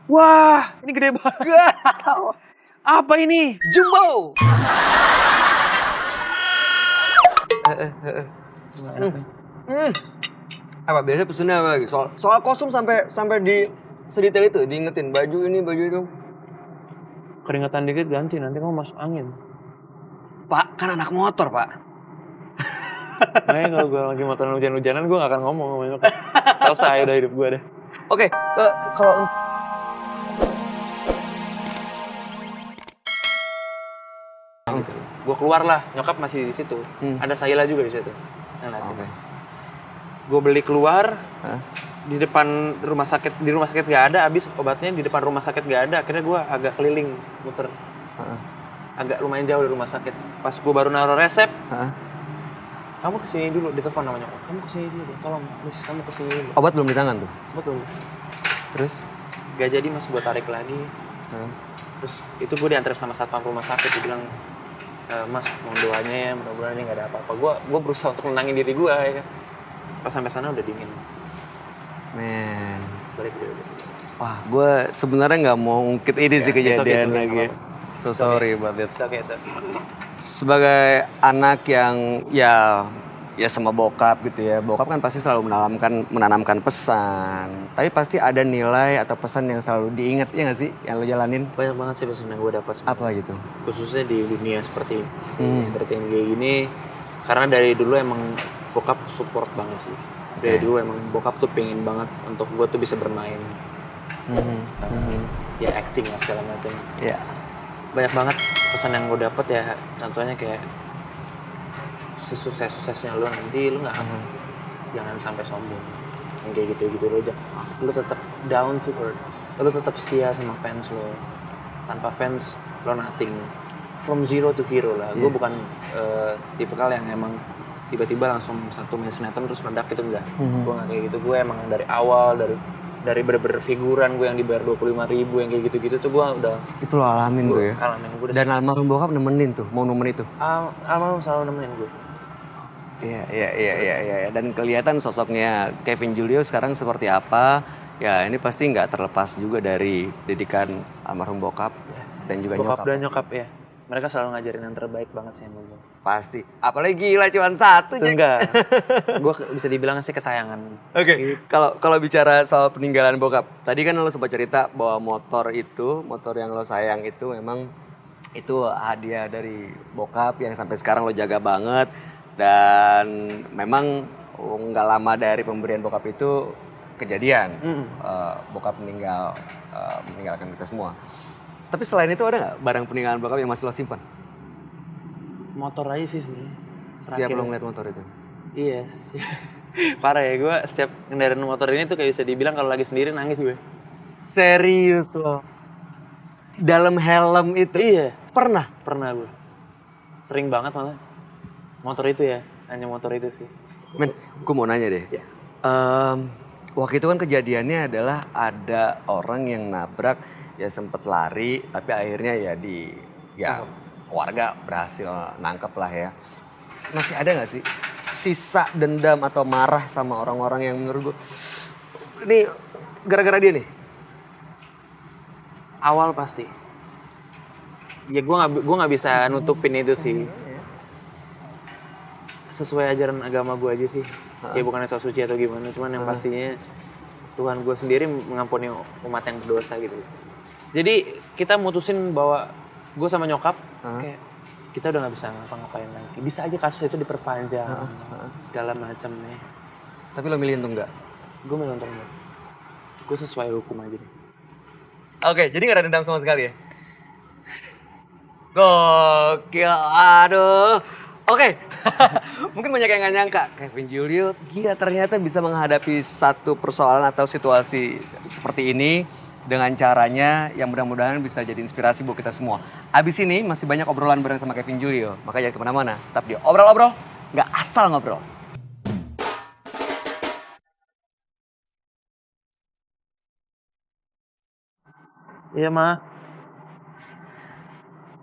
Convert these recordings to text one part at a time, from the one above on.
Wah, ini gede banget. Apa ini? Jumbo. Apa biasanya pesennya apa lagi? Soal kostum sampai di sedetail itu, diingetin baju ini, baju itu. Keringetan dikit ganti, nanti kamu masuk angin. Pak, kan anak motor, Pak. Makanya kalau gue lagi motoran hujan-hujanan, gue gak akan ngomong sama nyokap. Selesai udah hidup gue deh. Oke, kalau Gitu. Gue keluar lah, nyokap masih di situ. Ada Saila juga di situ. Oke. Gue beli keluar, di depan rumah sakit, gak ada, abis obatnya di depan rumah sakit gak ada. Akhirnya gue agak keliling, muter. Agak lumayan jauh dari rumah sakit. Pas gue baru naruh resep, kamu kesini dulu, ditelepon sama nyokap. Kamu kesini dulu deh, tolong, please, kamu kesini dulu. obat belum di tangan tuh. Betul. Terus? Gak jadi mas, gue tarik lagi. Terus itu gue diantar sama satpam rumah sakit, dia bilang, mas mohon doanya ya, mudah-mudahan ini gak ada apa-apa. Gue berusaha untuk menenangin diri gue ya kan. Pas sampai sana udah dingin. Men. Sebalik udah. Wah, gue sebenarnya nggak mau ngungkit ini sih kejadian lagi. So sorry about it. Oke. Sebagai anak yang ya sama bokap gitu ya. Bokap kan pasti selalu menanamkan pesan. Tapi pasti ada nilai atau pesan yang selalu diingat ya nggak sih yang lo jalanin? Banyak banget sih pesan yang gue dapat. Apa gitu? Khususnya di dunia seperti entertain kayak gini. Karena dari dulu emang bokap support banget sih. Dari dulu emang bokap tuh pengen banget untuk gue tuh bisa bermain. Ya acting lah segala macam. Ya. Banyak banget pesan yang gue dapet ya. Contohnya kayak sesukses-suksesnya lo nanti lo nggak jangan sampai sombong. Yang kayak gitu-gitu lo aja. Lo tetap down to earth. Lo tetap setia sama fans lo. Tanpa fans lo nothing. From zero to hero lah. Gue bukan tipikal yang emang tiba-tiba langsung satu main sinetron terus meledak gitu, enggak. Gue gak kayak gitu. Gue emang dari awal, dari bener-bener figuran gue yang dibayar 25.000 yang kayak gitu-gitu tuh gue udah... Itu lo alamin tuh ya? Alamin. Gua dan almarhum bokap nemenin tuh, mau nemenin itu? Almarhum selalu nemenin gue. Iya. Dan kelihatan sosoknya Kevin Julio sekarang seperti apa. Ya ini pasti nggak terlepas juga dari didikan almarhum bokap dan juga bokap nyokap. dan nyokap ya. Mereka selalu ngajarin yang terbaik banget sih sama gue. Pasti. Apalagi gila cuma satu. Enggak. Gue bisa dibilang sih kesayangan. Oke. Kalau bicara soal peninggalan bokap, tadi kan lo sempat cerita bahwa motor yang lo sayang itu memang itu hadiah dari bokap yang sampai sekarang lo jaga banget. Dan memang nggak lama dari pemberian bokap itu kejadian. Bokap meninggalkan kita semua. Tapi selain itu ada nggak barang peninggalan bokap yang masih lo simpan? Motor aja sih sebenarnya. Setiap lo ngeliat motor itu? Iya. Parah ya, gue setiap kendaraan motor ini tuh kayak bisa dibilang kalau lagi sendiri nangis gue. Serius lo? Dalam helm itu? Iya. Pernah gue. Sering banget malah. Motor itu ya, hanya motor itu sih. Men, gue mau nanya deh. Ya. Waktu itu kan kejadiannya adalah ada orang yang nabrak, ya sempet lari, tapi akhirnya warga berhasil nangkep lah ya. Masih ada gak sih sisa dendam atau marah sama orang-orang yang menurut gue, ini gara-gara dia nih? Awal pasti. Ya gue nggak bisa nutupin itu sih. Sesuai ajaran agama gue aja sih. Ya bukan sok suci atau gimana, cuman yang pastinya Tuhan gue sendiri mengampuni umat yang berdosa gitu. Jadi kita mutusin bahwa gue sama nyokap kayak kita udah nggak bisa ngapa-ngapain lagi. Bisa aja kasus itu diperpanjang segala macam nih. Tapi lo milih untuk enggak? Gue milih untuk enggak. Gue sesuai hukum aja nih. Oke, jadi gak ada dendam sama sekali ya? Gokil, aduh. Oke, mungkin banyak yang gak nyangka Kevin Julio dia ternyata bisa menghadapi satu persoalan atau situasi seperti ini dengan caranya yang mudah-mudahan bisa jadi inspirasi buat kita semua. Abis ini masih banyak obrolan bareng sama Kevin Julio, makanya jangan kemana-mana. Tetap di Obrol-Obrol, gak asal ngobrol. Iya, Ma.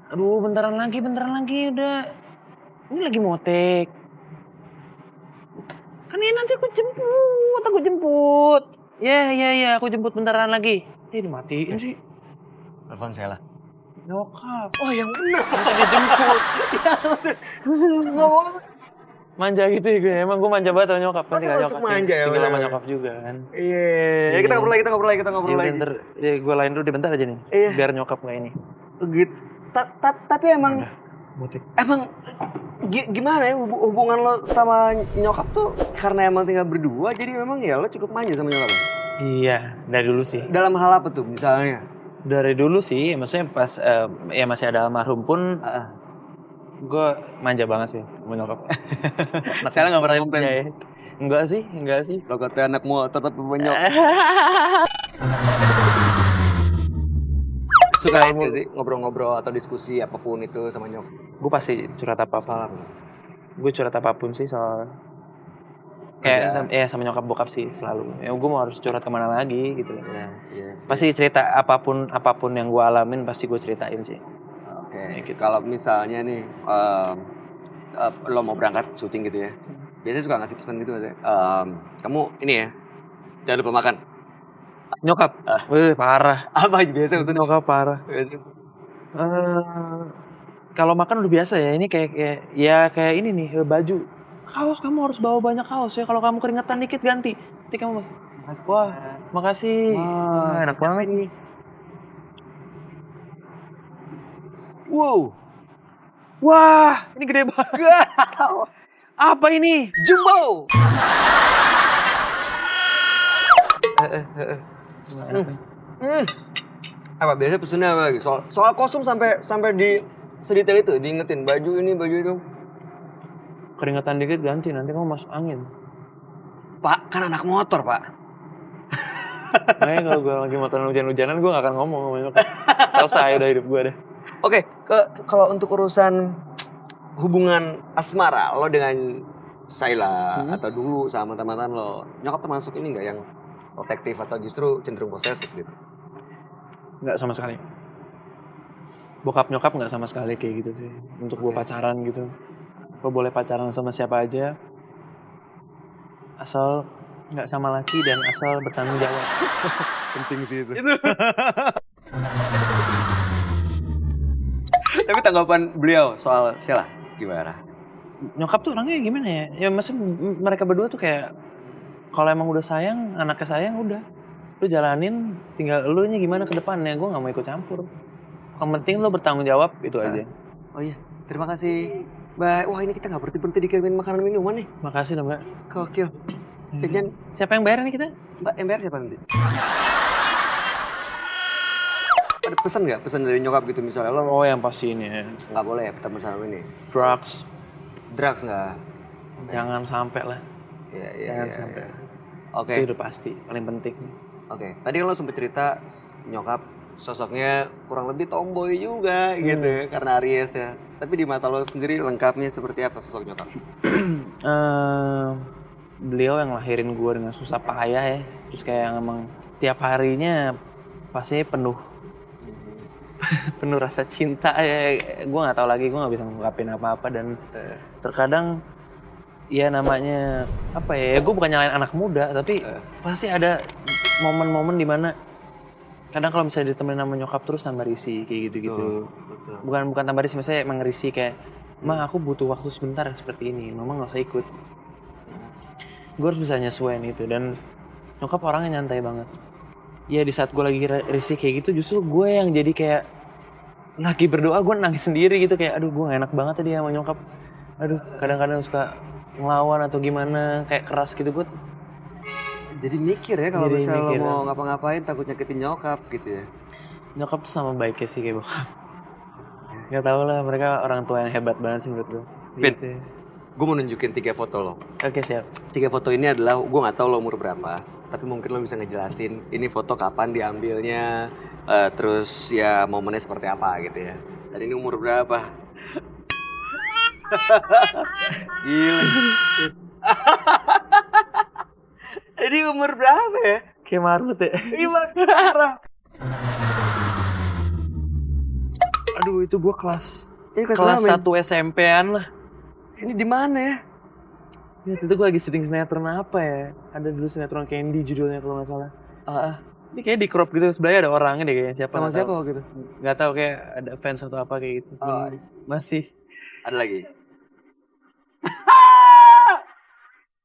Aduh, bentaran lagi udah. Ini lagi motek. Kan ini nanti aku jemput. Ya, aku jemput bentaran lagi. dimatiin sih. Telepon Sheila. Nyokap. Oh yang bener. Minta dijemput. Ngomong. Manja gitu ya gue. Emang gue manja banget sama nyokap. Kan tinggal Masuk nyokap. manja ya, Tinggal sama bener. nyokap juga kan. Iya. Ya kita ngobrol lagi. Ntar, ya gue lain dulu deh bentar aja nih. Iya. Biar nyokap gak ini. Gitu. Tapi emang gimana ya hubungan lo sama nyokap tuh karena emang tinggal berdua jadi memang ya lo cukup manja sama nyokap. Iya, dari dulu sih. Dalam hal apa tuh misalnya? Dari dulu sih, maksudnya pas ya masih ada almarhum pun gue manja banget sih sama nyokap. Saya nggak pernah komplain. Ya. Enggak sih. Lo kata anak motor tapi banyak. Suka aja sih ngobrol-ngobrol atau diskusi apapun itu sama nyokap. Gue pasti curhat apa-apa. Gue curhat apapun sih soal kayak sama nyokap bokap sih selalu. Ya gue mau harus curhat kemana lagi gitu. Iya. Pasti cerita apapun yang gue alamin pasti gue ceritain sih. Oke. Gitu. Kalau misalnya nih lo mau berangkat syuting gitu ya, biasanya suka ngasih pesan gitu aja. Kamu ini ya, jangan lupa makan. Nyokap, parah. Apa biasa pesan Nyokap parah. Kalau makan udah biasa ya. Ini kayak ini nih baju. Kaos kamu harus bawa banyak kaos ya. Kalau kamu keringetan dikit ganti. Nanti kamu masih. Wah, makasih. Enak banget nih. Wow. Wah, ini gede banget. Apa ini? Jumbo. Apa biasa pesennya apa lagi? Soal kostum sampai di sedetail itu diingetin baju ini baju itu. Keringetan dikit ganti nanti kamu masuk angin. Pak, kan anak motor, Pak. Makanya kalau gue lagi motoran hujan-hujanan gue gak akan ngomong sama nyokap. Selesai udah hidup gue deh. Oke, kalau untuk urusan hubungan asmara lo dengan Sheila atau dulu sama mantan lo, nyokap termasuk ini nggak yang protektif atau justru cenderung posesif gitu? Nggak sama sekali. Bokap nyokap nggak sama sekali kayak gitu sih. Untuk gue pacaran gitu, gue boleh pacaran sama siapa aja, asal nggak sama laki dan asal bertanggung jawab. Penting sih itu. Tapi tanggapan beliau soal Sheila gimana? Nyokap tuh orangnya gimana ya? Ya maksudnya mereka berdua tuh kayak kalau emang udah sayang, anaknya sayang udah. Lu jalanin, tinggal lu nya gimana ke depannya. Gue gak mau ikut campur. Yang penting lu bertanggung jawab, itu aja. Oh iya, terima kasih Mbak. Wah ini kita gak berhenti dikirimin makanan minuman nih. Makasih dong Mbak. Gokil. Kayaknya siapa yang bayar nih kita? Mbak, yang bayar siapa nanti? Ada pesan nggak? Pesan dari nyokap gitu misalnya lo? Oh yang pasti ini ya. Nggak boleh ya ketemu sama ini. Drugs nggak? Jangan sampai lah. Iya. Jangan sampai. Oke. Itu udah pasti, paling penting. Oke. Tadi kan lo sempet cerita nyokap sosoknya kurang lebih tomboy juga gitu karena Aries ya. Tapi di mata lo sendiri lengkapnya seperti apa sosok nyokap? Beliau yang lahirin gue dengan susah payah ya. Terus kayak yang emang tiap harinya pasti penuh rasa cinta ya. Gue nggak tahu lagi, gue nggak bisa ngungkapin apa-apa dan terkadang ya namanya apa ya, gue bukan nyalain anak muda tapi pasti ada momen-momen dimana kadang kalau misalnya ditemenin sama nyokap terus tambah risih kayak gitu-gitu. Bukan tambah risih, maksudnya emang risih kayak Ma aku butuh waktu sebentar seperti ini, Mama nggak usah ikut. Gue harus bisa nyesuaiin itu dan nyokap orangnya nyantai banget. Ya di saat gue lagi risih kayak gitu justru gue yang jadi kayak lagi berdoa gue nangis sendiri gitu kayak aduh gue gak enak banget tadi sama nyokap. Aduh kadang-kadang suka ngelawan atau gimana kayak keras gitu gue. Jadi mikir ya kalau misalnya lo mau ngapa-ngapain takut nyakitin nyokap gitu ya. Nyokap tuh sama baiknya sih kayak bokap. Gak tau lah mereka orang tua yang hebat banget sih menurut gue. Pin, gitu. gue mau nunjukin 3 foto lo. Oke siap. 3 foto ini adalah gue nggak tahu lo umur berapa. Tapi mungkin lo bisa ngejelasin ini foto kapan diambilnya, terus ya momennya seperti apa gitu ya. Dan ini umur berapa? Gila. Ini umur berapa ya? Kayak marut ya. Iya parah. Aduh itu gue kelas Ini kelas 1 SMP-an lah. Ini di mana ya? Ya, itu gue lagi syuting sinetron apa ya? Ada dulu sinetron Candy judulnya kalau nggak salah. Ini kayak di crop gitu sebelahnya ada orangnya deh kayaknya siapa Sama nggak siapa tahu. waktu itu? Nggak tahu kayak ada fans atau apa kayak gitu. Oh, Masih ada lagi.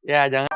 ya jangan